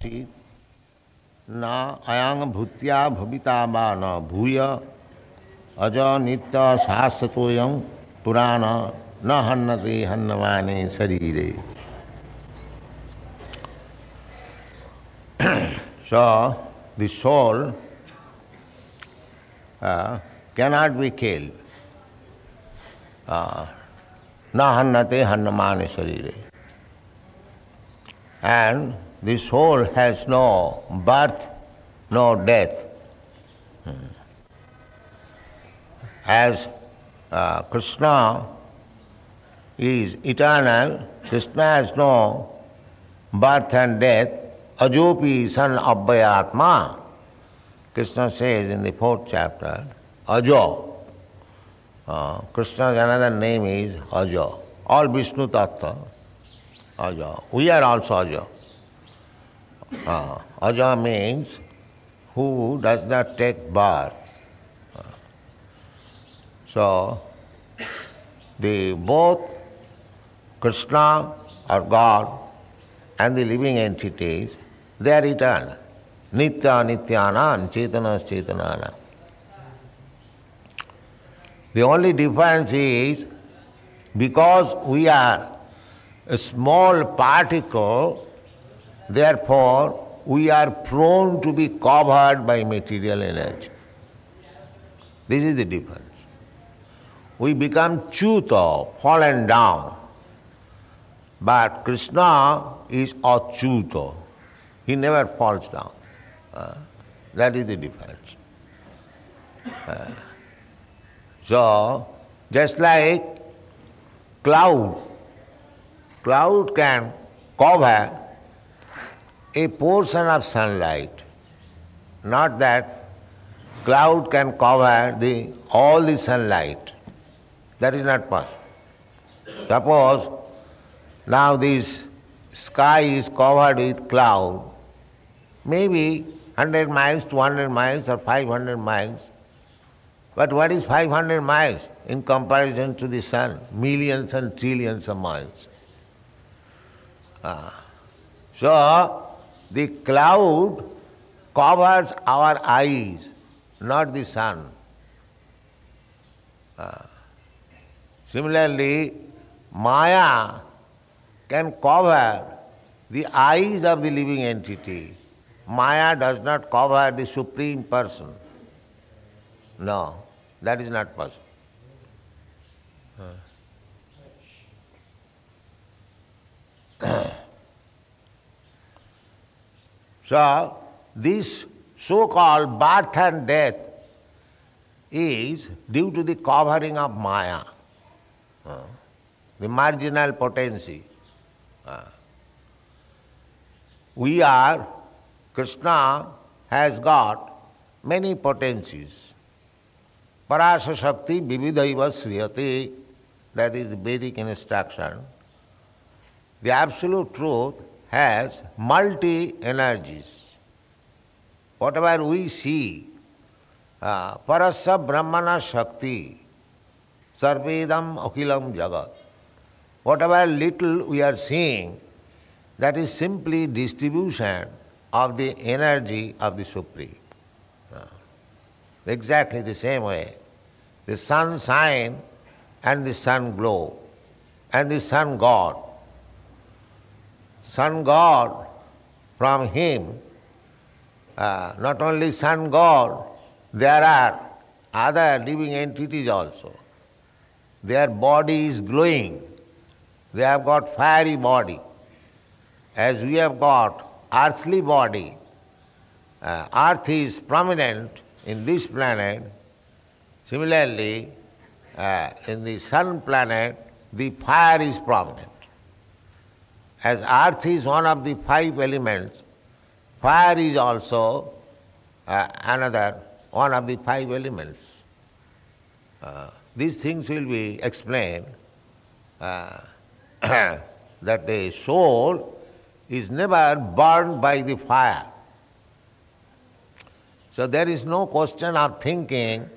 न अयांग भूत्या भविता वा न भूय अज नित्य शाश्वतोयं पुराण न हन्नते हन्नमाने शरीरे. So the soul cannot be killed. Na hannate hannamane sharire. And the soul has no birth, no death. As Krishna is eternal, Krishna has no birth and death. Ajopi san abhayatma. Krishna says in the 4th chapter, Ajo. Krishna's another name is Ajo. All Vishnu Tattva, Ajo. We are also Ajo. Aja means who does not take birth. So, both Krishna or God and the living entities, they are eternal. Nitya nityanam, chetana chetananam. The only difference is, because we are a small particle, therefore we are prone to be covered by material energy. This is the difference. We become chuta, fallen down. But Krishna is achyuta. He never falls down. That is the difference. So, just like cloud can cover a portion of sunlight. Not that cloud can cover all the sunlight. That is not possible. Suppose now this sky is covered with cloud, maybe 100 miles, 200 miles or 500 miles. But what is 500 miles in comparison to the sun? Millions and trillions of miles. So, the cloud covers our eyes, not the sun. Similarly, Maya can cover the eyes of the living entity. Maya does not cover the Supreme Person. No, that is not possible. So, this so-called birth and death is due to the covering of Maya, the marginal potency. Krishna has got many potencies. Parasa Shakti Vividhaiva Sriyate, that is the Vedic instruction. The Absolute Truth has multi-energies. Whatever we see, Parasya Brahmana Shakti, Sarvedam Akilam Jagat. Whatever little we are seeing, that is simply distribution of the energy of the Supreme. Exactly the same way. The sun shine and the sun glow, and the sun God. Sun God, from him, not only sun God, there are other living entities also. Their body is glowing. They have got fiery body. As we have got earthly body, earth is prominent in this planet. Similarly, in the sun planet, the fire is prominent. As earth is one of the 5 elements, fire is also another one of the 5 elements. These things will be explained, that the soul is never burned by the fire. So there is no question of thinking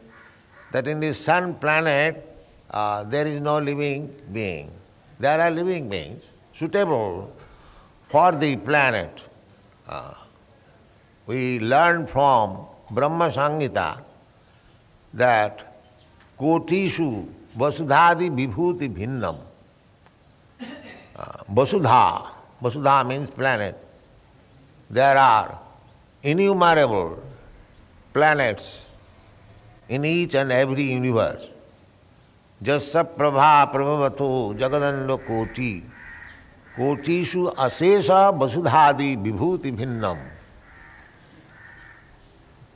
that in the sun planet there is no living being. There are living beings suitable for the planet. We learn from Brahma Samhita that kotishu vasudhadi vibhuti bhinnam. Vasudha means planet. There are innumerable planets in each and every universe. Jasa prabha prabhavato jagadanda koti. Kotishu asesha vasudhadi vibhuti bhinnam.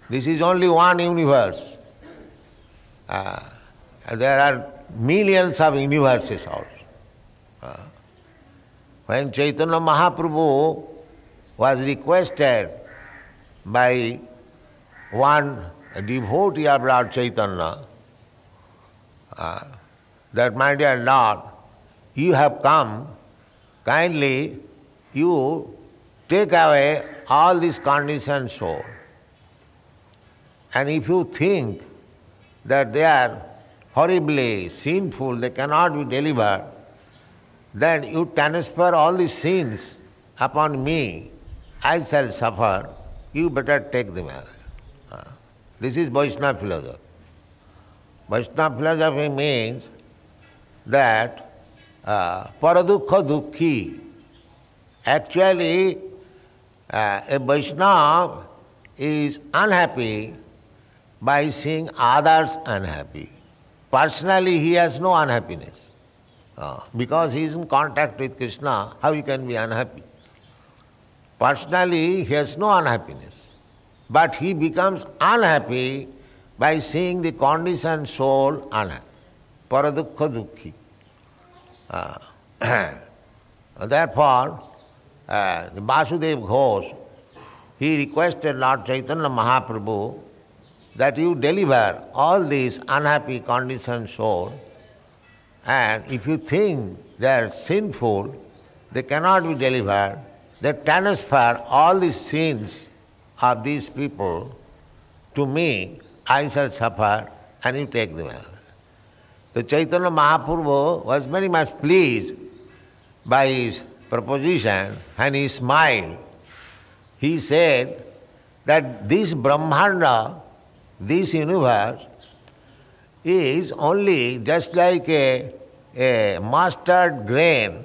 This is only one universe. There are millions of universes also. When Chaitanya Mahaprabhu was requested by one devotee of Lord Chaitanya that, my dear Lord, you have come, kindly you take away all these conditioned souls. And if you think that they are horribly sinful, they cannot be delivered, then you transfer all these sins upon me, I shall suffer, you better take them away. This is Vaishnava philosophy. Vaishnava philosophy means that paradukha dukhi. Actually, a Vaishnava is unhappy by seeing others unhappy. Personally, he has no unhappiness. Because he is in contact with Krishna, how he can be unhappy? Personally, he has no unhappiness. But he becomes unhappy by seeing the conditioned soul unhappy. Paradukha dukhi. Therefore, the Vasudeva Ghosh, he requested Lord Chaitanya Mahaprabhu that you deliver all these unhappy conditioned souls, and if you think they are sinful, they cannot be delivered, they transfer all the sins of these people to me, I shall suffer, and you take them away. The Chaitanya Mahaprabhu was very much pleased by his proposition, and he smiled. He said that this Brahmanda, this universe, is only just like a mustard grain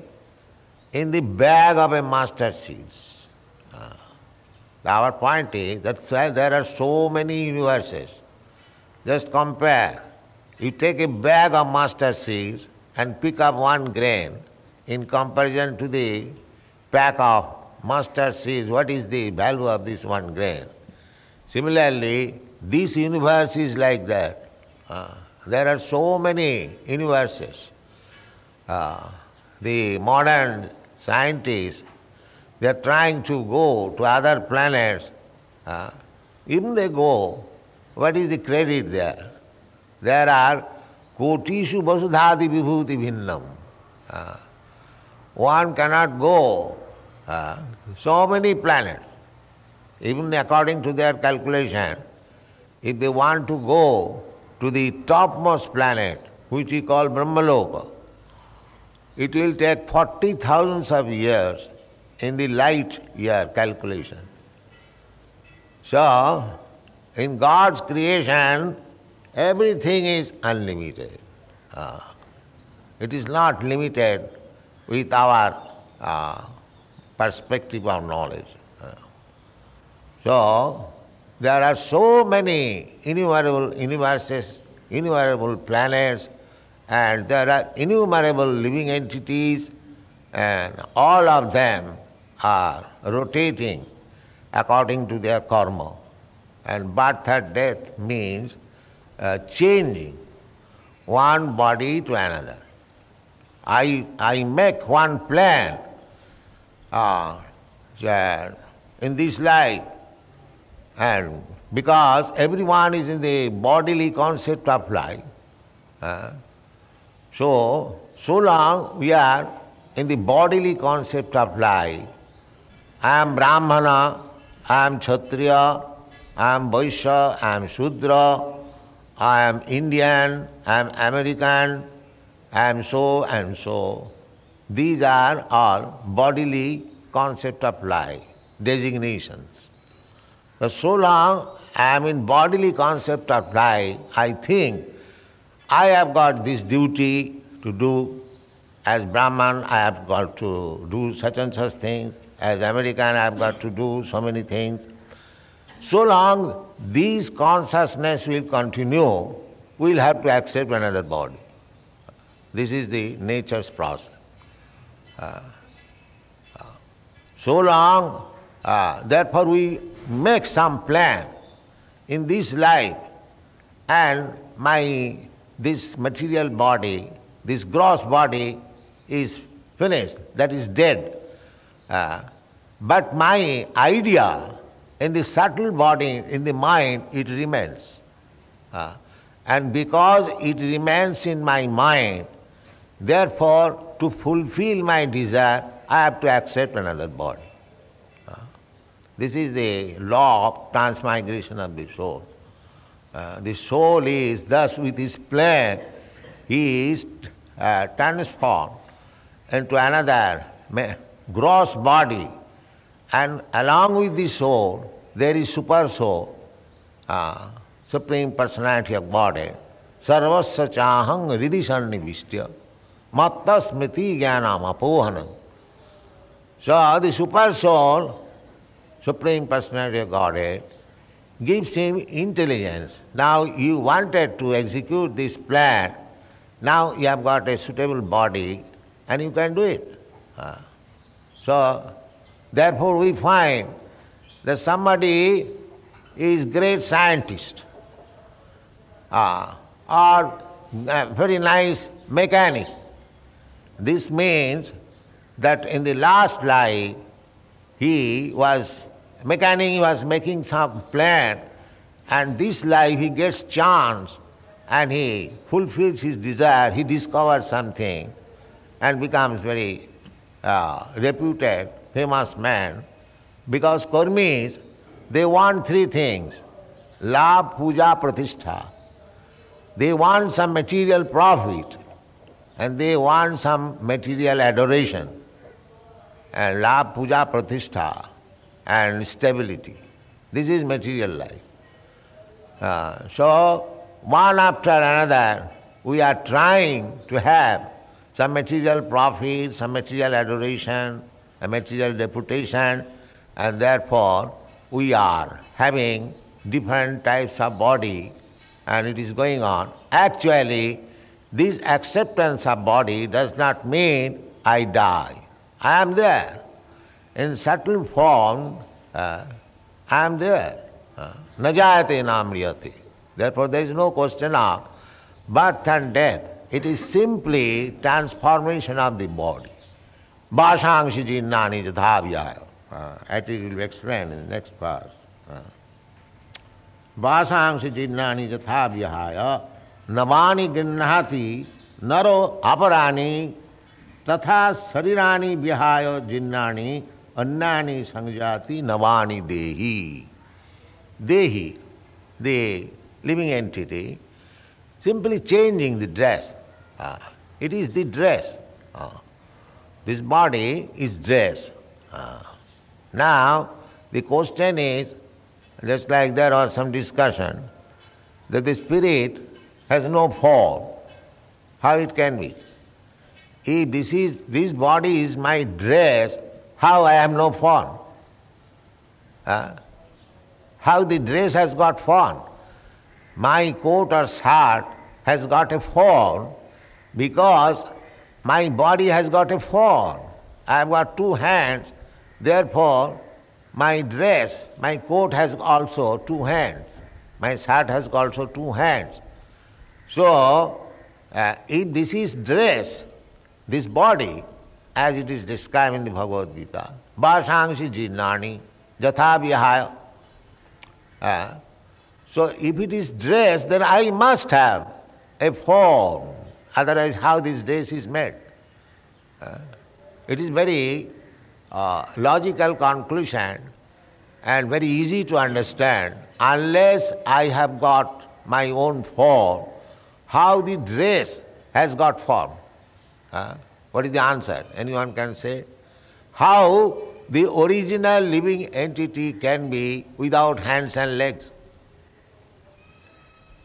in the bag of a mustard seeds. Our point is that there are so many universes. Just compare. You take a bag of mustard seeds and pick up one grain in comparison to the pack of mustard seeds. What is the value of this one grain? Similarly, this universe is like that. There are so many universes. The modern scientists, they are trying to go to other planets. Even they go, what is the credit there? There are kotishu vasudhadi vibhuti bhinnam. One cannot go so many planets. Even according to their calculation, if they want to go to the topmost planet, which we call Brahmaloka, it will take 40,000 of years in the light year calculation. So, in God's creation, everything is unlimited. It is not limited with our perspective of knowledge. So, there are so many innumerable universes, innumerable planets, and there are innumerable living entities, and all of them are rotating according to their karma. And birth and death means changing one body to another. I make one plan in this life, and because everyone is in the bodily concept of life, so long we are in the bodily concept of life. I am Brahmana, I am Kshatriya, I am Vaishya, I am Shudra, I am Indian, I am American, I am so and so. These are all bodily concept of life. designations. So long I am in bodily concept of life, I think I have got this duty to do. As Brahman, I have got to do such and such things. As American, I have got to do so many things. So long these consciousness will continue, we will have to accept another body. This is the nature's process. So long, therefore we make some plan in this life, and this material body, this gross body is finished, that is dead. But my idea in the subtle body, in the mind, it remains. And because it remains in my mind, therefore, to fulfill my desire, I have to accept another body. This is the law of transmigration of the soul. The soul is thus, with his plan, he is transformed into another gross body, and along with the soul, there is super soul, Supreme Personality of Body, sarvasya chahang ridisannivistya matta smriti jnanam apohanam. So the super soul, Supreme Personality of Godhead, gives him intelligence. Now you wanted to execute this plan, now you have got a suitable body and you can do it. So therefore we find that somebody is great scientist or very nice mechanic. This means that in the last life he was making some plan, and this life he gets chance and he fulfills his desire, he discovers something and becomes very reputed, famous man. Because karmis, they want three things: labh, puja, pratishtha. They want some material profit and they want some material adoration. And labh, puja, pratishtha and stability. This is material life. So one after another we are trying to have some material profit, some material adoration, a material reputation, and therefore we are having different types of body, and it is going on. Actually, this acceptance of body does not mean I die. I am there. In subtle form, I am there. Na jayate na mriyate. Therefore there is no question of birth and death. It is simply transformation of the body. Vasangsi jinnani jathavyaya. It will be explained in the next verse. Vasangsi jinnani jathavyaya navani ginnahati naro aparani tatha sarirani vihaya jinnani annani sangjati navani dehi. Dehi, the living entity, simply changing the dress. It is the dress. This body is dress. Now, the question is, just like there was some discussion, that the spirit has no form. How it can be? If this body is my dress, how I have no form? How the dress has got form? My coat or shirt has got a form because my body has got a form. I have got two hands, therefore my dress, my coat has also two hands. My shirt has also two hands. So, if this is dress, this body, as it is described in the Bhagavad Gita, vasangsi jinnani jatha vihaya. So if it is dress, then I must have a form. Otherwise, how this dress is made? It is very logical conclusion and very easy to understand. Unless I have got my own form, how the dress has got form? What is the answer? Anyone can say? How the original living entity can be without hands and legs.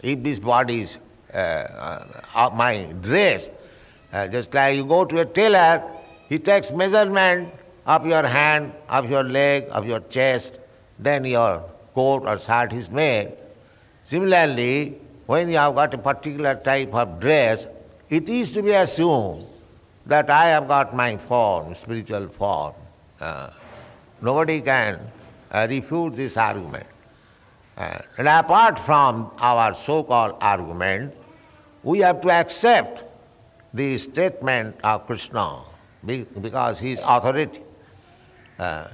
If this body is my dress, just like you go to a tailor, he takes measurement of your hand, of your leg, of your chest, then your coat or shirt is made. Similarly, when you have got a particular type of dress, it is to be assumed that I have got my form, spiritual form. Nobody can refute this argument. And apart from our so-called argument, we have to accept the statement of Krishna because he is authority.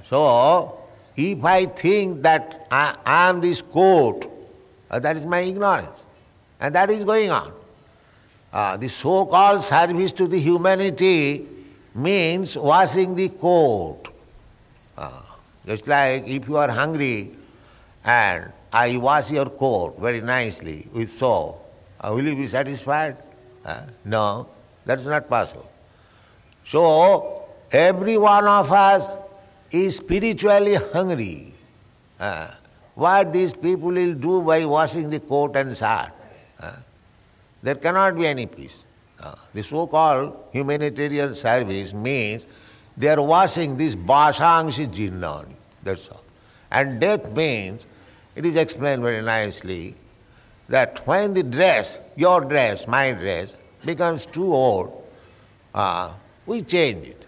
So, if I think that I am this coat, that is my ignorance. And that is going on. The so-called service to the humanity means washing the coat. Just like if you are hungry and I wash your coat very nicely with soap, will you be satisfied? No, that is not possible. So, every one of us is spiritually hungry. What these people will do by washing the coat and shirt? There cannot be any peace. The so-called humanitarian service means they are washing this basangshi jinnani, that's all. And death means, it is explained very nicely, that when the dress, your dress, my dress, becomes too old, we change it.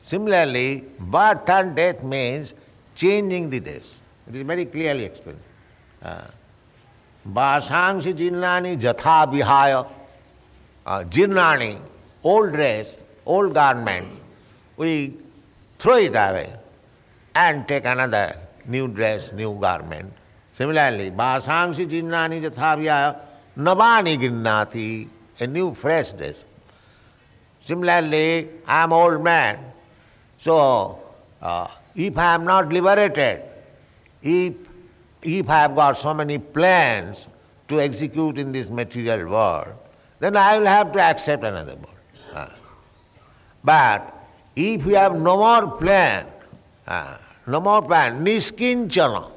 Similarly, birth and death means changing the dress. It is very clearly explained. Basangshi jinnani jatha vihaya. Jinnani, old dress, old garment, we throw it away and take another new dress, new garment. Similarly, basangshi jinnani jatha vihaya navani ginnati, a new fresh dress. Similarly, I am old man, so if I am not liberated, if I have got so many plans to execute in this material world, then I will have to accept another world. But if you have no more plan, niskinchana,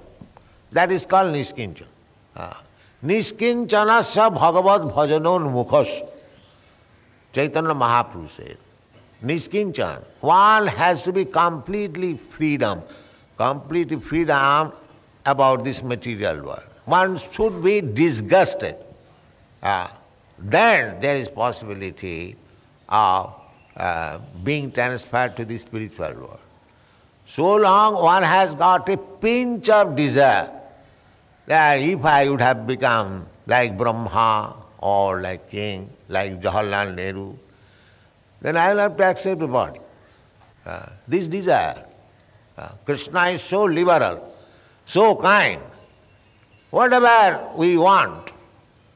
that is called niskinchana. Niskinchana sa bhagavad bhajanon mukhas, Chaitanya Mahaprabhu said. Niskinchana, one has to be completely freedom about this material world. One should be disgusted. Then there is possibility of being transferred to the spiritual world. So long one has got a pinch of desire that if I would have become like Brahma or like king, like Jawaharlal Nehru, then I will have to accept the body. This desire. Krishna is so liberal, so kind. Whatever we want,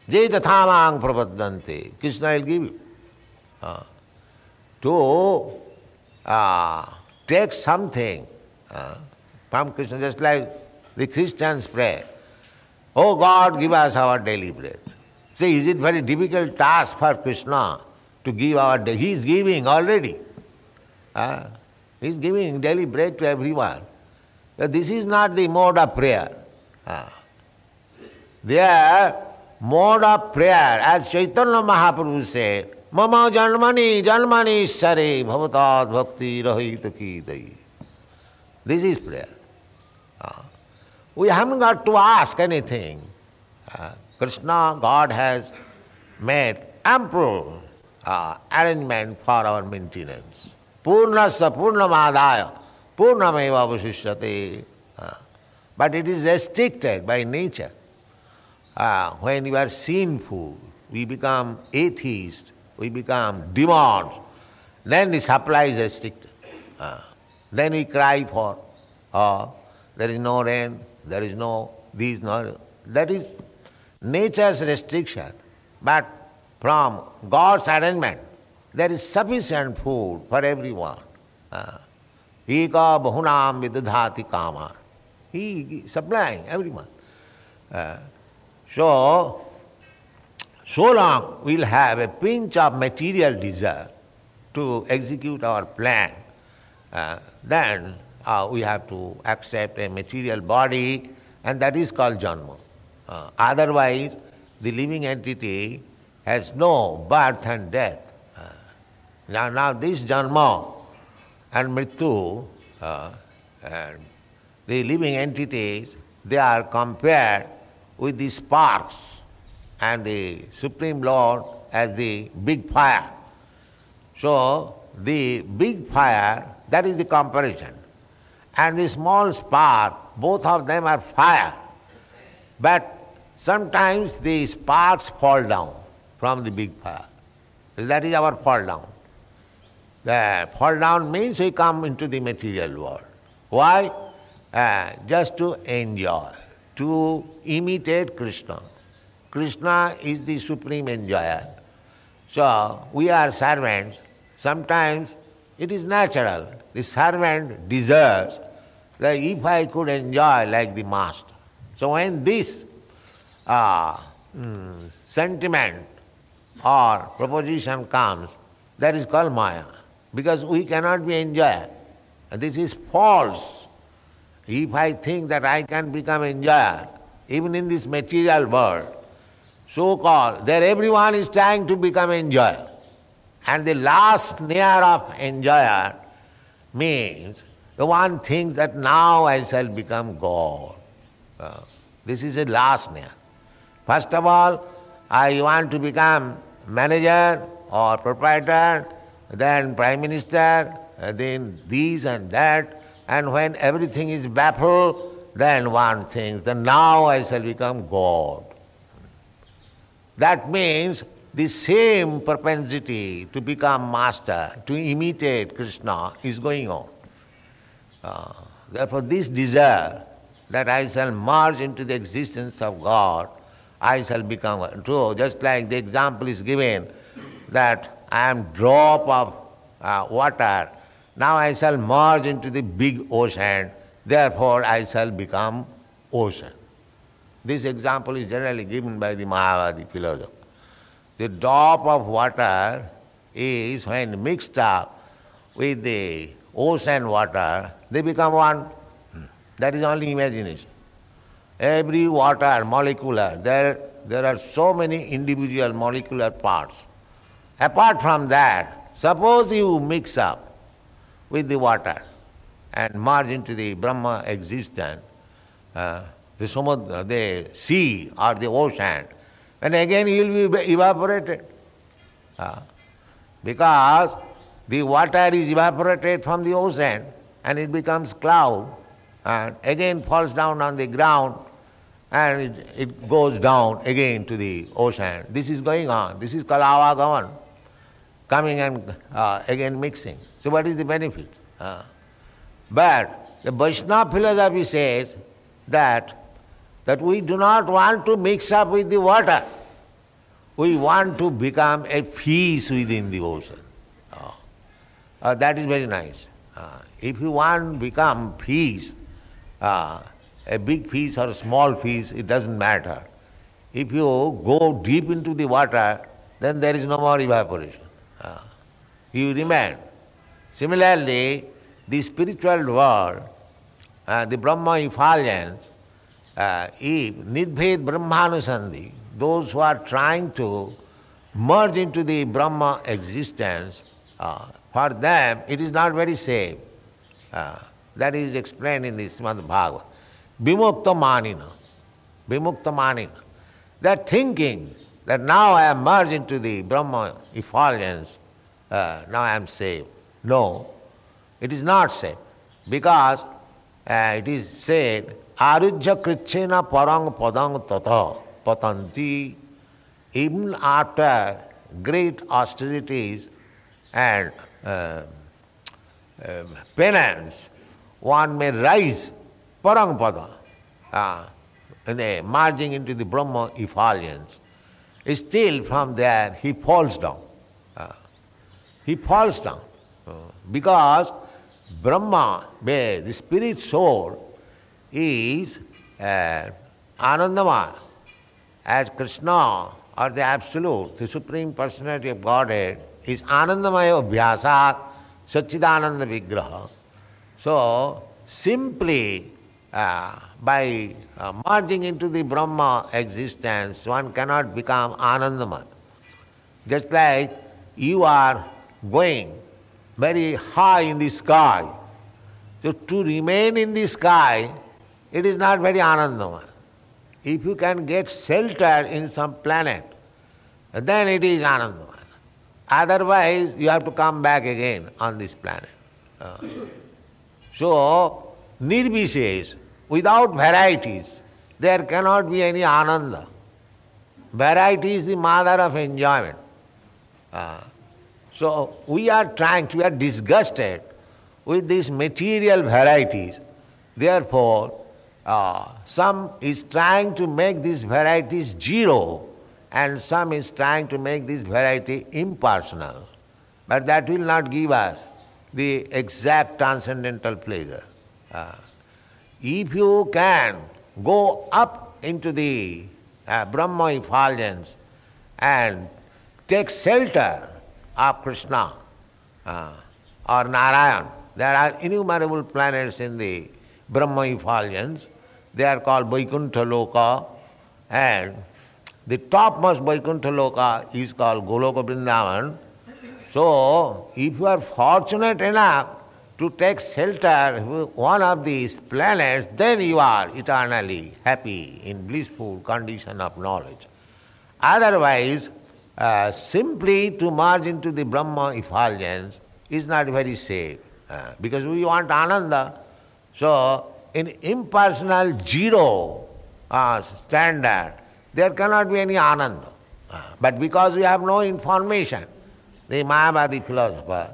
jai tathamang prapaddante, Krishna will give you. To take something from Krishna, just like the Christians pray, oh God, give us our daily bread. See, is it very difficult task for Krishna to give our daily? He is giving already. He is giving daily bread to everyone. But this is not the mode of prayer. Their mode of prayer, as Chaitanya Mahaprabhu said, Mama janmani sare bhavatad bhakti rahita ki dai. This is prayer. We haven't got to ask anything. Krishna, God has made ample arrangement for our maintenance. Purnasya purnamadaya purnameva vasishyate. But it is restricted by nature. When you are sinful, we become atheists, we become demons, then the supply is restricted. Then we cry for, there is no rain, there is no this, no. That is nature's restriction. But from God's arrangement, there is sufficient food for everyone. Eka bahunam vidadhati kama. He is supplying everyone. So long we'll have a pinch of material desire to execute our plan, then we have to accept a material body, and that is called janma. Otherwise, the living entity has no birth and death. Now this janma and mrityu, and the living entities, they are compared with the sparks and the Supreme Lord as the big fire. So the big fire, that is the comparison. And the small spark, both of them are fire. But sometimes the sparks fall down from the big fire. That is our fall down. The fall down means we come into the material world. Why? Just to enjoy, to imitate Krishna. Krishna is the supreme enjoyer. So we are servants. Sometimes it is natural. The servant deserves that if I could enjoy like the master. So when this sentiment or proposition comes, that is called Maya. Because we cannot be enjoyer. This is false. If I think that I can become enjoyer, even in this material world, so-called, there everyone is trying to become enjoyer. And the last near of enjoyer means the one thinks that now I shall become God. This is the last near. First of all, I want to become manager or proprietor, then prime minister, then this and that, and when everything is baffled, then one thinks that now I shall become God. That means the same propensity to become master, to imitate Krishna is going on. Therefore this desire that I shall merge into the existence of God, I shall become true. Just like the example is given that I am drop of water, now I shall merge into the big ocean, therefore I shall become ocean. This example is generally given by the Mayavadi philosopher. The drop of water is when mixed up with the ocean water, they become one. That is only imagination. Every water, molecular, there are so many individual molecular parts. Apart from that, suppose you mix up with the water and merge into the Brahma existence, the sea or the ocean, and again you will be evaporated. Because the water is evaporated from the ocean and it becomes cloud and again falls down on the ground and it goes down again to the ocean. This is going on. This is called avagaman, coming and again mixing. So what is the benefit? But the Vaishnava philosophy says that we do not want to mix up with the water. We want to become a fish within the ocean. That is very nice. If you want to become fish, a big fish or a small fish, it doesn't matter. If you go deep into the water, then there is no more evaporation. You remain. Similarly, the spiritual world, the Brahma effulgence, if Nidbhed Brahmanusandhi, those who are trying to merge into the Brahma existence, for them it is not very safe. That is explained in the Srimad Bhagavad. Vimukta manina. Vimukta manina. They are thinking that now I am merged into the Brahma effulgence, now I am safe. No, it is not safe. Because it is said, Arujya krichena parang padang tata patanti. Even after great austerities and penance, one may rise parang pada, merging into the Brahma effulgence. Still from there he falls down. He falls down. Because Brahma, the spirit soul, is Anandamaya. As Krishna or the Absolute, the Supreme Personality of Godhead, is Anandamaya Abhyasat Satchidananda Vigraha. So simply by merging into the Brahma existence, one cannot become Anandamaya. Just like you are going very high in the sky. So to remain in the sky, it is not very Anandamaya. If you can get shelter in some planet, then it is Anandamaya. Otherwise, you have to come back again on this planet. So, nirvishesh, without varieties, there cannot be any Ananda. Variety is the mother of enjoyment. So, we are disgusted with these material varieties. Therefore, some is trying to make these varieties zero, and some is trying to make this variety impersonal. But that will not give us the exact transcendental pleasure. If you can go up into the Brahma effulgence and take shelter of Krishna or Narayan, there are innumerable planets in the Brahma effulgence. They are called Vaikuntha Loka, and the topmost Vaikuntha Loka is called Goloka Vrindavan. So, if you are fortunate enough to take shelter with one of these planets, then you are eternally happy in blissful condition of knowledge. Otherwise, simply to merge into the Brahma effulgence is not very safe, because we want Ananda. So, in impersonal zero standard, there cannot be any Ananda. But because we have no information, the Mayavadi philosopher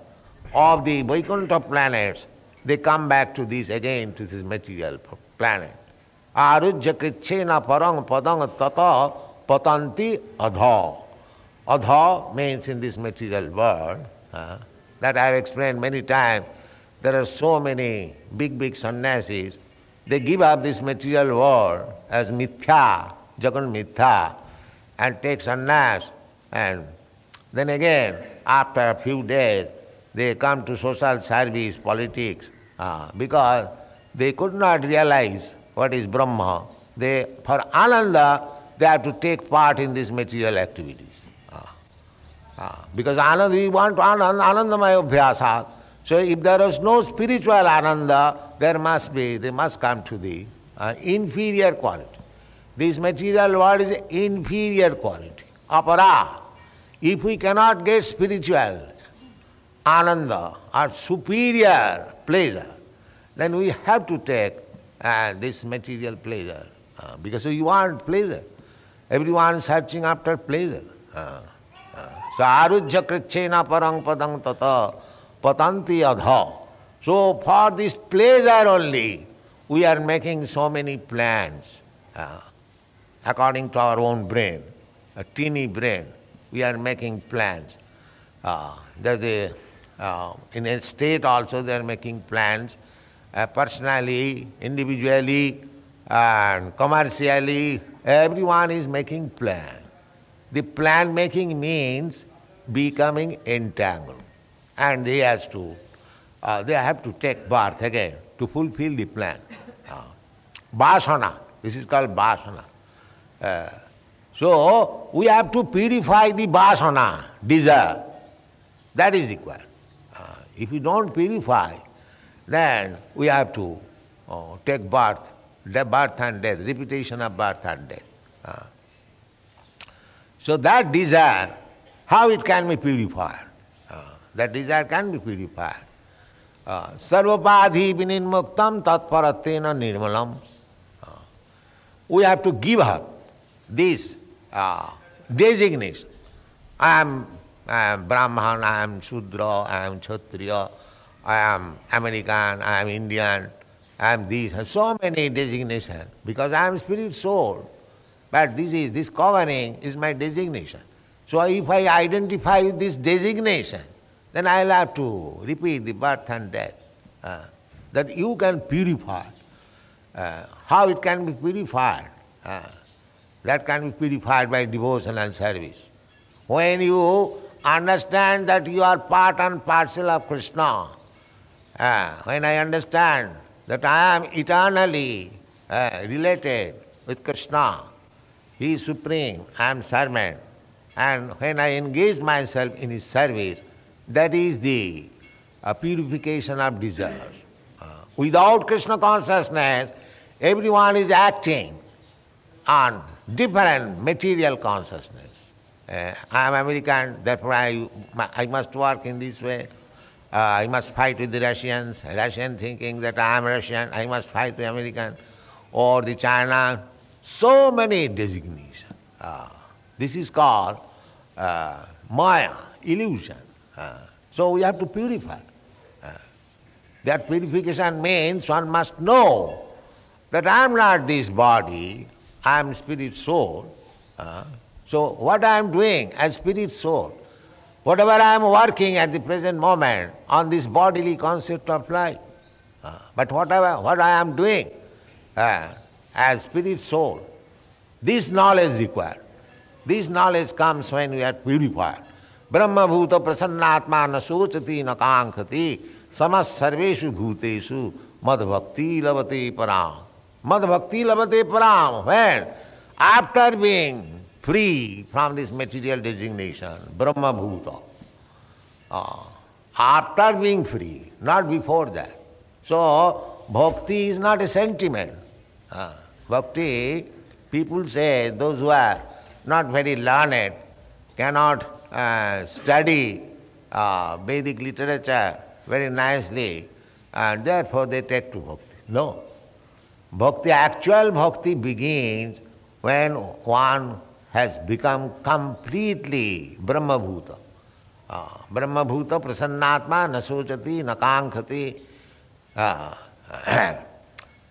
of the Vaikuntha planets, they come back to this again, to this material planet. Arujya krichena parang padang tata patanti adha. Adha means in this material world, that I have explained many times. There are so many big sannyasis. They give up this material world as mithya, jagan mithya, and take sannyas, and then again, after a few days, they come to social service, politics, because they could not realize what is Brahma. For Ananda, they have to take part in these material activities. Because Ananda, we want Anandamaya Abhyasa. So if there is no spiritual Ananda, they must come to the inferior quality. This material world is inferior quality, apara. If we cannot get spiritual Ananda or superior pleasure, then we have to take this material pleasure, because we want pleasure. Everyone is searching after pleasure. So arujya krichena parang padang tata patanti adha. So for this pleasure only, we are making so many plans, according to our own brain, a teeny brain. We are making plans. In a state also they are making plans, personally, individually, and commercially. Everyone is making plans. The plan making means becoming entangled, and they have to take birth again to fulfill the plan. Vasana, this is called vasana. So we have to purify the vasana, desire. That is required. If we don't purify, then we have to take birth and death, repetition of birth and death. So that desire, how it can be purified? That desire can be purified. Sarvapadhi vininmuktam tatparatena nirmalam. We have to give up this designation. I am Brahman, I am Shudra, I am Kshatriya, I am American, I am Indian, I am this. So many designations, because I am spirit soul. But this covering is my designation. So if I identify with this designation, then I will have to repeat the birth and death. That you can purify. How it can be purified? That can be purified by devotion and service. When you understand that you are part and parcel of Krishna, when I understand that I am eternally related with Krishna. He is supreme, I am servant. And when I engage myself in his service, that is the purification of desires. Without Krishna consciousness, everyone is acting on different material consciousness. I am American, therefore I must work in this way. I must fight with the Russians. Russian thinking that I am Russian, I must fight the American. Or the China. So many designations. This is called Maya, illusion. So we have to purify. That purification means one must know that I am not this body, I am spirit soul. So what I am doing as spirit soul, whatever I am working at the present moment on this bodily concept of life, but what I am doing as spirit soul, this knowledge is required. This knowledge comes when we are purified. Brahma bhuta prasannatma na sochati na kankhati samas sarveshu bhuteshu mad bhakti labate param. Mad bhakti labate param. When? After being free from this material designation, Brahma bhuta. After being free, not before that. So, bhakti is not a sentiment. Bhakti, people say, those who are not very learned, cannot study Vedic literature very nicely, and therefore they take to bhakti. No. Bhakti, actual bhakti begins when one has become completely Brahma-bhuta. Brahma-bhuta prasannatma na sochati na kankhati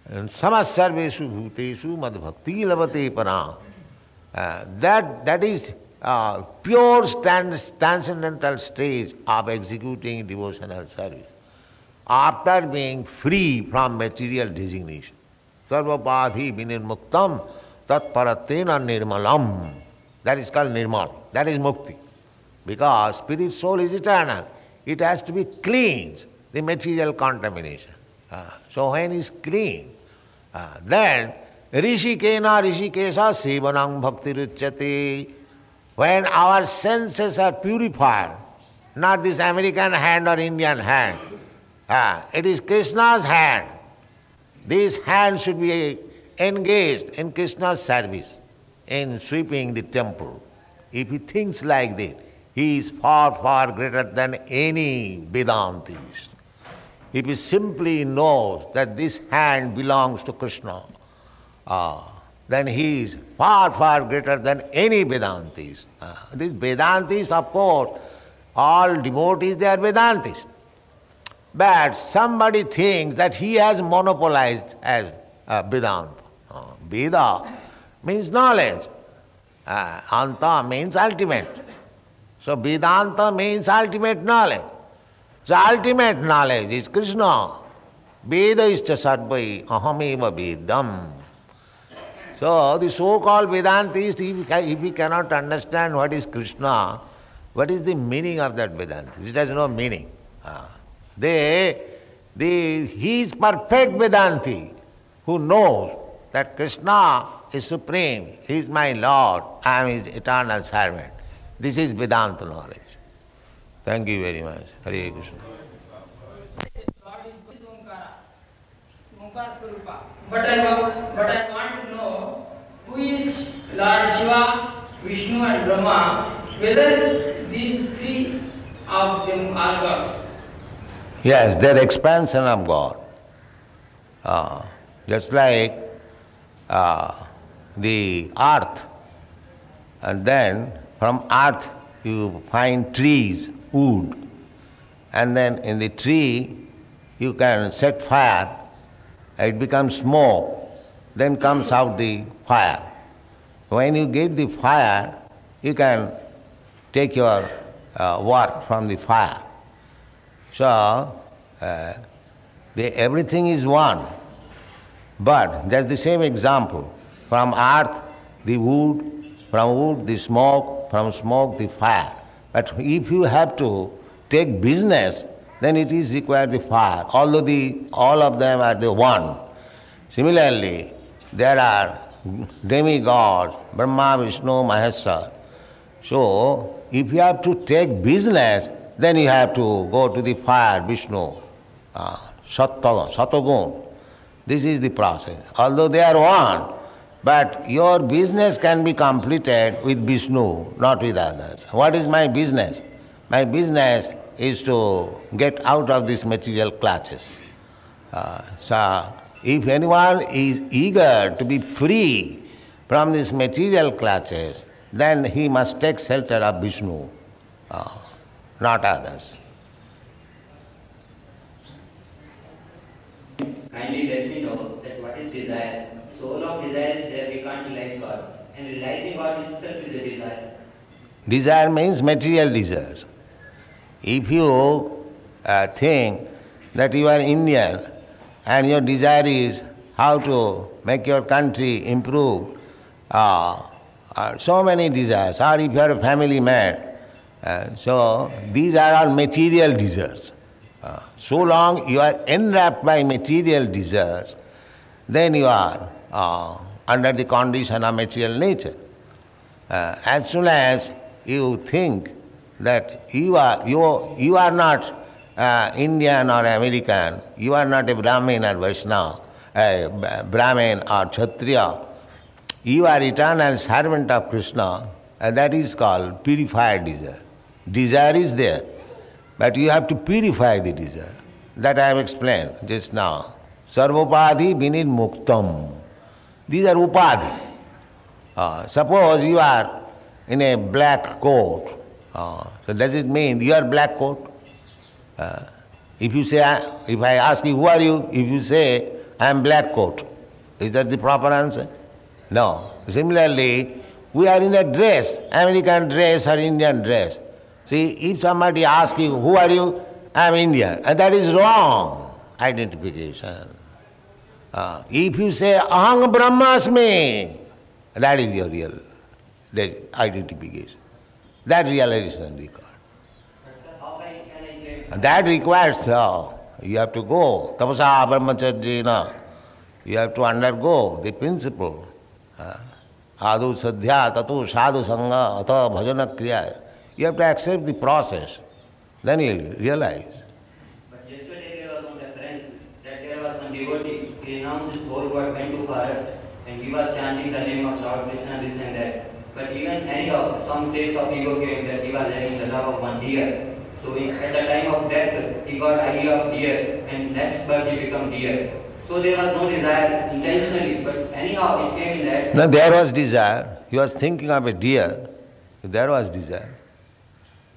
samasarveshu bhuteshu mad bhakti labate param. That is pure transcendental stage of executing devotional service. After being free from material designation. Sarvapadhi vinirmuktam tat paratena nirmalam. That is called nirmal. That is mukti. Because spirit soul is eternal. It has to be cleansed, the material contamination. So when it is clean, then Rishikena Rishikesa Sevanam Bhakti Ruchyate. When our senses are purified, not this American hand or Indian hand, it is Krishna's hand. This hand should be engaged in Krishna's service, in sweeping the temple. If he thinks like this, he is far, far greater than any Vedantist. If he simply knows that this hand belongs to Krishna, then he is far, far greater than any Vedantist. These Vedantists, of course, all devotees, they are Vedantists. But somebody thinks that he has monopolized as Vedanta. Veda means knowledge. Anta means ultimate. So Vedanta means ultimate knowledge. So ultimate knowledge is Krishna. Veda is cha sarvai ahameva vedam. So the so-called Vedantist, if he cannot understand what is Krishna, what is the meaning of that Vedanta? It has no meaning. He is perfect Vedanti who knows that Krishna is supreme, he is my Lord, I am his eternal servant. This is Vedanta knowledge. Thank you very much. Hare Krishna. But I want to know who is Lord Shiva, Vishnu and Brahma, whether these three of them are gods. Yes, they are expansion of God. Just like the earth, and then from earth you find trees, wood, and then in the tree you can set fire, it becomes smoke, then comes out the fire. When you get the fire, you can take your work from the fire. So, everything is one. But that's the same example. From earth, the wood, from wood, the smoke, from smoke, the fire. But if you have to take business, then it is required the fire, although all of them are the one. Similarly, there are demigods, Brahma, Vishnu, Maheshwar. So, if you have to take business, then you have to go to the fire, Vishnu, Satagun. This is the process. Although they are one, but your business can be completed with Vishnu, not with others. What is my business? My business is to get out of these material clutches. So, if anyone is eager to be free from these material clutches, then he must take shelter of Vishnu, not others. Kindly let me know that what is desire. So long desire is there, we can't realize God. And realizing God itself is a desire. Desire means material desires. If you think that you are Indian and your desire is how to make your country improve, so many desires, or if you are a family man, so these are all material desires. So long you are enwrapped by material desires, then you are under the condition of material nature. As soon as you think that you are not Indian or American, you are not a Brahmin or Vaishnava, a Brahmin or Kshatriya, you are eternal servant of Krishna, and that is called purified desire. Desire is there, but you have to purify the desire. That I have explained just now. Sarvopadhi vinid muktam. These are upadhi. Suppose you are in a black coat, so does it mean you are black coat? If I ask you, who are you? If you say, I am black coat, is that the proper answer? No. Similarly, we are in a dress, American dress or Indian dress. See, if somebody asks you, who are you? I am Indian. And that is wrong identification. If you say, aham brahmasmi, that is your real identification. That realization required. That requires, you have to go. Tapasa brahmacharjena. You have to undergo the principle. Adu sadhya tatu sadhu sangha atha bhajana kriya. You have to accept the process. Then you will realize. But yesterday there was one reference that there was one devotee, he renounced his whole world, went to forest, and he was chanting the name of Lord Krishna, this and that. But even anyhow, some taste of ego came that he was having the love of one deer. So at the time of death, he got idea of deer, and next birth he became deer. So there was no desire intentionally, but anyhow it came in that. No, there was desire. He was thinking of a deer. There was desire.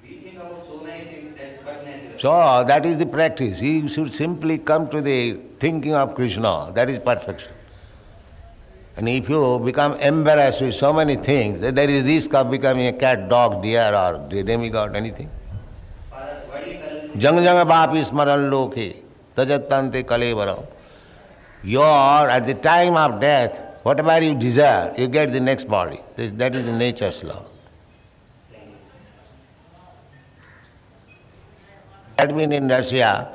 We think about so many things that but natural. So that is the practice. He should simply come to the thinking of Krishna. That is perfection. And if you become embarrassed with so many things, there is risk of becoming a cat, dog, deer or demigod, anything. Jang jang bapi smaran loke, tajattante kalevaram. You are, at the time of death, whatever you desire, you get the next body. That is the nature's law. I had been in Russia,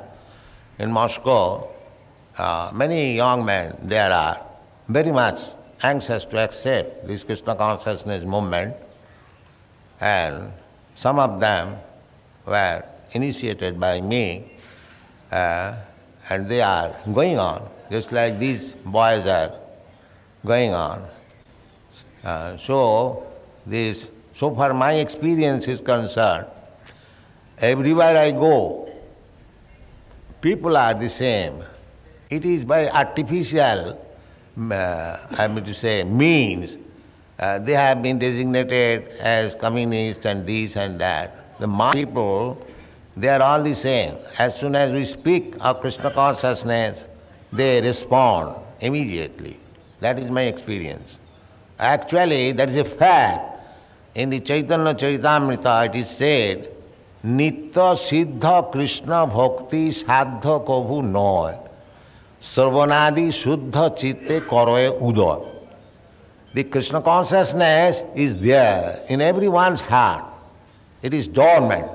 in Moscow, many young men there are very much anxious to accept this Krishna consciousness movement, and some of them were initiated by me, and they are going on, just like these boys are going on. So far my experience is concerned, everywhere I go, people are the same. It is by artificial, means. They have been designated as communists and this and that. The people, they are all the same. As soon as we speak of Krishna consciousness, they respond immediately. That is my experience. Actually, that is a fact. In the Chaitanya Charitamrita, it is said, Nitya Siddha Krishna Bhakti Sadha Kabhu Noy Sarvanadi Shuddha Chitte Karoye Udoy. The Krishna consciousness is there in everyone's heart. It is dormant.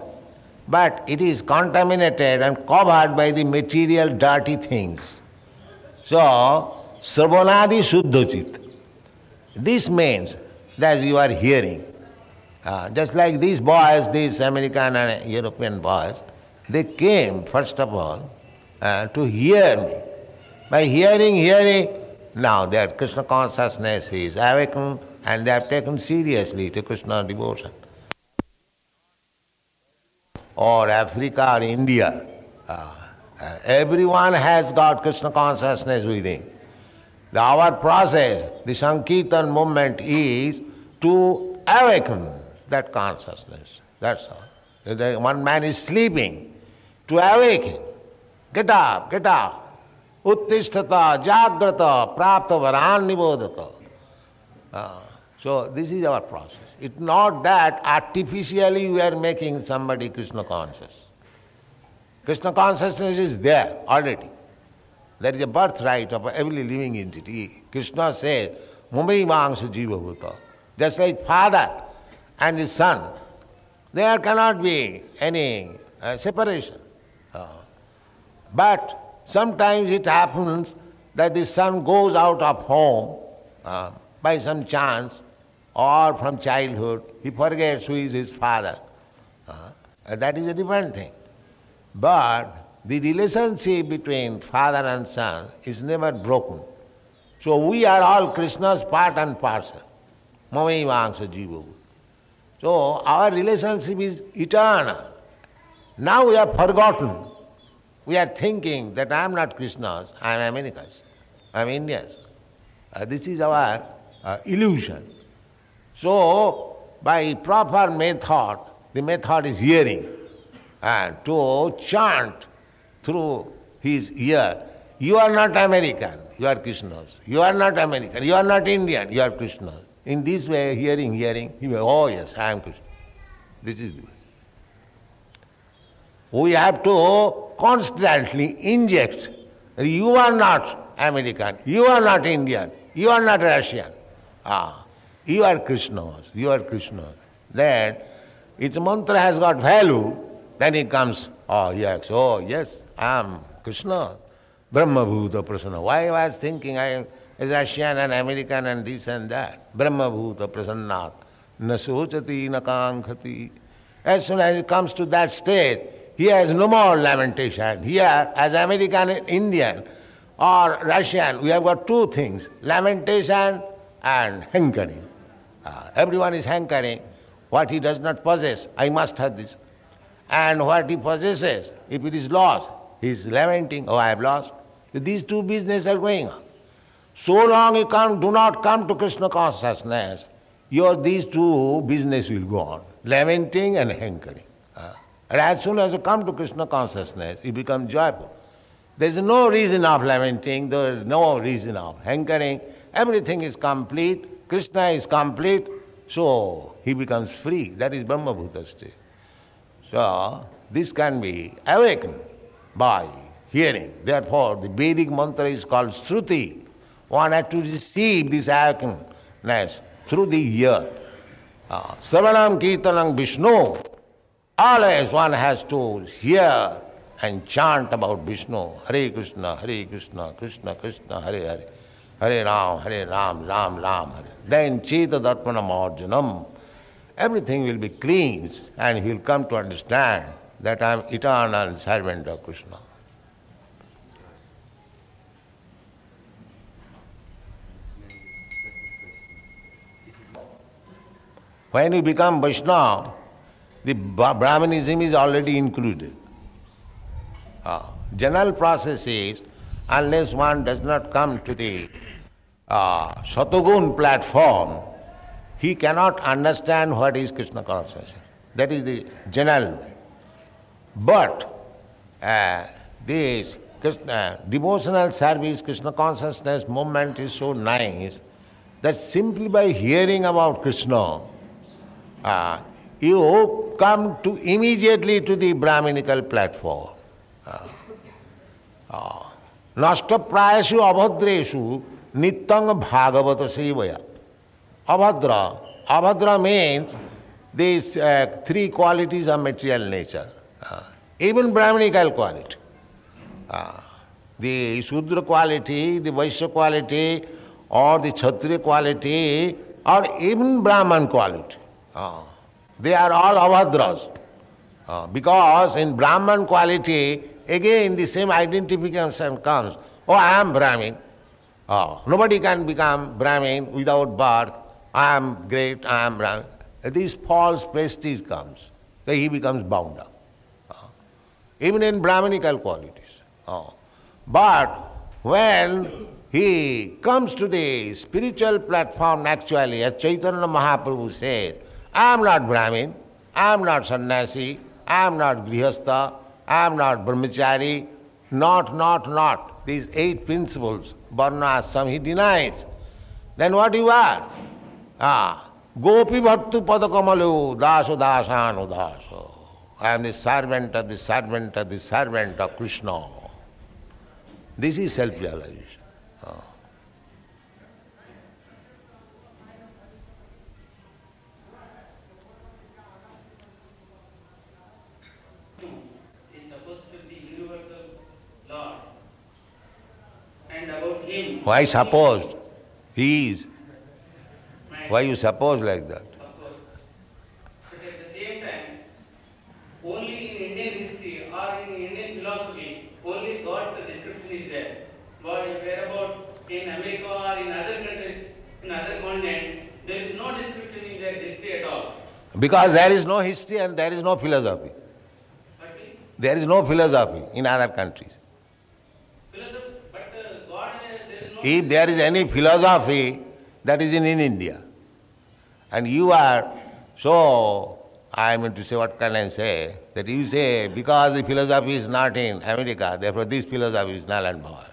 but it is contaminated and covered by the material dirty things. So, Sravanadi Shuddhachit. This means that you are hearing. Just like these boys, these American and European boys, they came, first of all, to hear me. By hearing, now their Krishna consciousness is awakened and they have taken seriously to Krishna devotion. Or Africa or India, everyone has got Krishna consciousness within. Our process, the Sankirtan movement is to awaken that consciousness. That's all. If one man is sleeping, to awaken. Get up. Uttishtata, jagrata, prapta varan nibodhata. So this is our process. It's not that artificially we are making somebody Krishna conscious. Krishna consciousness is there already. That is a birthright of every living entity. Krishna says, Mumbai Mangsa Jiva Bhuta. Just like father and his son, there cannot be any separation. But sometimes it happens that the son goes out of home by some chance or from childhood. He forgets who is his father. That is a different thing. But the relationship between father and son is never broken. So we are all Krishna's part and parcel. Mamai Vangsa Jiva. So our relationship is eternal. Now we have forgotten. We are thinking that I am not Krishna's, I am America's, I am India's. This is our illusion. So by proper method, the method is hearing, and to chant through his ear, you are not American, you are Krishna's. You are not American, you are not Indian, you are Krishna's. In this way, hearing, he will, oh yes, I am Krishna. This is the way. We have to constantly inject, you are not American, you are not Indian, you are not Russian. You are Krishna's, you are Krishna's. Then its mantra has got value, then it comes, oh yes, I am Krishna, Brahma Bhuta Prasanna. Why I was thinking I am Russian and American and this and that? Brahma Bhuta Prasannat, na sochati na kankhati. As soon as it comes to that state, he has no more lamentation. Here, as American and Indian or Russian, we have got two things, lamentation and hankering. Everyone is hankering. What he does not possess, I must have this. And what he possesses, if it is lost, he is lamenting, oh, I have lost. These two businesses are going on. So long you do not come to Krishna consciousness, these two business will go on, lamenting and hankering. And as soon as you come to Krishna consciousness, you become joyful. There is no reason of lamenting, there is no reason of hankering. Everything is complete, Krishna is complete, so he becomes free. That is Brahma Bhuta state. So this can be awakened by hearing. Therefore, the Vedic mantra is called Shruti. One has to receive this awakenedness through the ear. Savanam Kirtanam Vishnu. Always one has to hear and chant about Vishnu. Hare Krishna, Krishna Krishna, Hare Hare. Hare Ram, Ram Ram, Hare. Then Cheta Darpanam Arjanam. Everything will be cleansed and he will come to understand that I am eternal servant of Krishna. When you become Vaishnava, the Brahmanism is already included. General process is, unless one does not come to the Satagun platform, he cannot understand what is Krishna consciousness. That is the general way. But this devotional service, Krishna consciousness movement is so nice that simply by hearing about Krishna, you come to immediately to the Brahminical platform. Nashta prayashu abhadreshu nityang bhagavata sevaya. Abhadra means these three qualities of material nature. Even Brahminical quality. The Shudra quality, the Vaishya quality, or the Kshatriya quality, or even Brahman quality. They are all avadras. Because in Brahman quality, again the same identification comes. Oh, I am Brahmin. Nobody can become Brahmin without birth. I am great, I am Brahmin. This false prestige comes. Then he becomes bound up. Even in Brahminical qualities. But when he comes to the spiritual platform, actually, as Chaitanya Mahaprabhu says, I am not Brahmin, I am not sannyasi, I am not grihastha, I am not brahmachari, not. These 8 principles, varna, ashram, he denies. Then what you are? Gopi bhattu padakamalu daso dasanu daso. I am the servant of the servant of the servant of Krishna. This is self-realization. Is supposed to be universal Lord. And about him. Why supposed? He is. Why you suppose like that? Of course. But at the same time, only in Indian history or in Indian philosophy, only God's description is there. But whereabout in America or in other countries, in other continents, there is no description in their history at all. Because there is no history and there is no philosophy. There is no philosophy in other countries. But God, there is no... If there is any philosophy, that is in India. And you are, so, I mean to say, what can I say? That you say, because the philosophy is not in America, therefore this philosophy is null and void.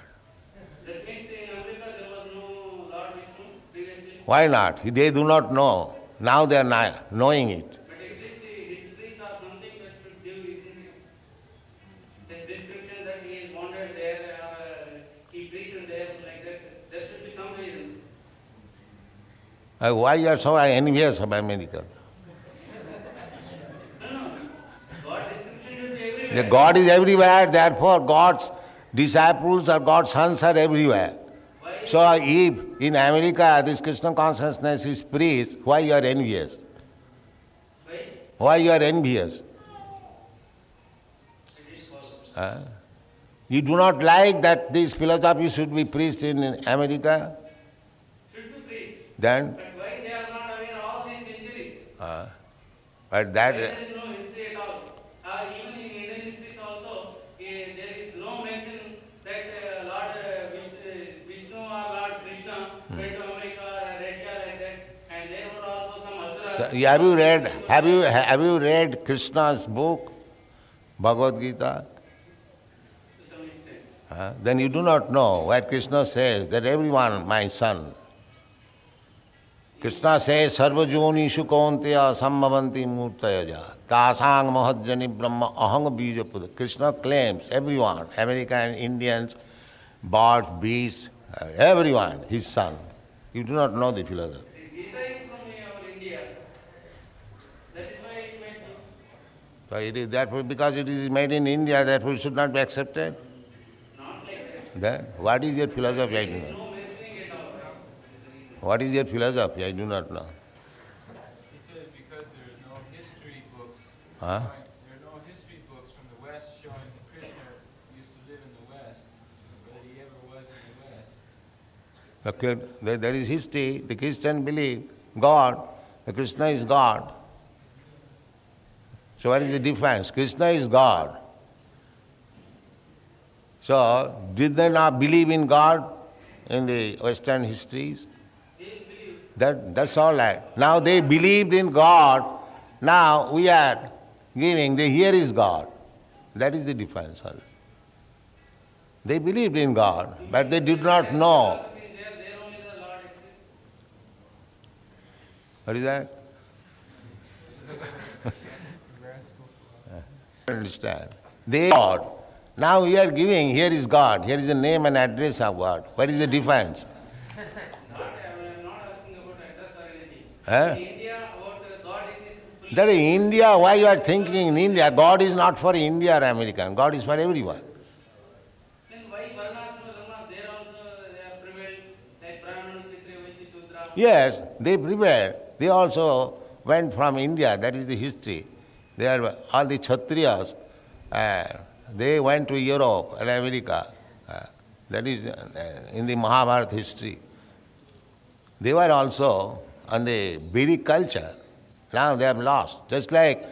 That means in America there was no Lord Vishnu previously? Why not? They do not know. Now they are knowing it. But at least histories are something that should give, isn't it? The description that he is wandered there, he preached there, like that, there should be some reason. Why you are so envious of America? No. God description should be everywhere. The God is everywhere, therefore God's disciples or God's sons are everywhere. Why? So if in America this Krishna consciousness is preached, why you are envious? Why? Why you are envious? It is false. You do not like that this philosophy should be preached in America? Should be preached. Then? But why they are not aware of all these centuries? But that... There is no history at all. Even in Indian histories also, there is no mention that Lord Vishnu or Lord Krishna went to America or Russia like that, and there were also some asuras. Have you read Krishna's book, Bhagavad Gita? To some extent. Then you do not know what Krishna says, that everyone, my son. Krishna says, Sarvajonishu kaunteya sambhavanti murtayaja tasang mahajjani brahma ahang bija puda. Krishna claims everyone, American, Indians, birds, beasts, everyone, his son. You do not know the philosophy. The Gita is from our India. That is why it made no. So it is therefore, because it is made in India, therefore it should not be accepted. Not like that. Then what is your philosophy? I do not know. No mentioning at all. What is your philosophy? I do not know. He says because there are no history books. Huh? There are no history books from the West showing that Krishna used to live in the West, or that he ever was in the West. There is history. The Christian believe God, the Krishna is God. So what is the difference? Krishna is God. So did they not believe in God in the Western histories? That's all right. Now they believed in God. Now we are giving, here is God. That is the difference. They believed in God, but they did not know. There only the Lord exists. What is that? Understand? They God. Now we are giving, here is God, here is the name and address of God. What is the difference? I am not asking about address or anything. Huh? In India, about God is fully That is India, why you are thinking in India? God is not for India or American, God is for everyone. Then why Varnashram Dharma, there also they have prevailed, like Brahmana, Kshatriya, Vaishya, Shudra? Yes, they prepared. They also went from India, that is the history. They are all the Kshatriyas, they went to Europe and America. That is in the Mahabharata history. They were also on the Vedic culture. Now they have lost. Just like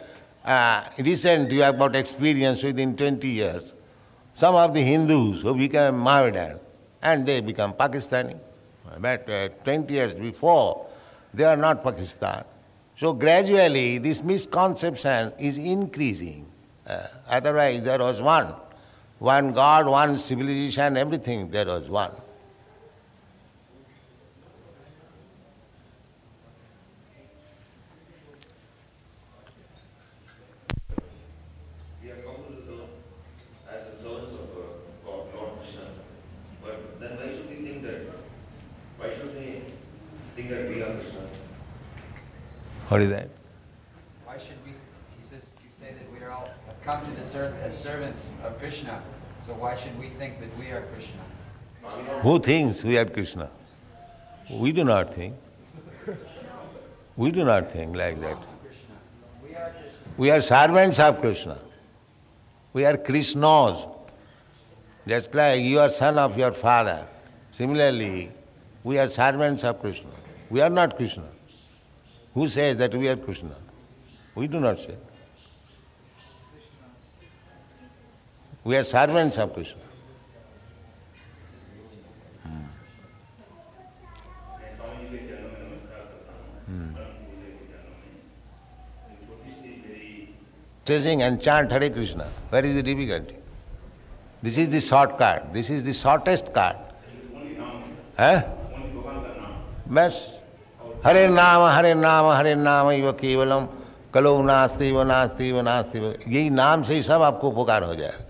recent you have got experience within 20 years. Some of the Hindus who became Mohammedan and they become Pakistani. But 20 years before, they are not Pakistan. So gradually this misconception is increasing. Otherwise there was one God, one civilization, everything there was one. We are called as the servants of God, Lord Krishna. But then why should we think that? Why should we think that we are Krishna? What is that? Why should we, he says, you say that we are all have come to this earth as servants of Krishna. So why should we think that we are Krishna? Who thinks we are Krishna? We do not think. We do not think like that. We are Krishna. We are servants of Krishna. We are Krishnas. Just like you are son of your father. Similarly, we are servants of Krishna. We are not Krishna. Who says that we are Krishna? We do not say. We are servants of Krishna. Chasing and chant Hare Krishna. Where is the difficulty? This is the shortcut. This is the shortest cut. बस हरे नाम इव केवलम कलो नास्ति व नास्ति व नास्ति व यही नाम से ही सब आपको उपकार हो जाएगा.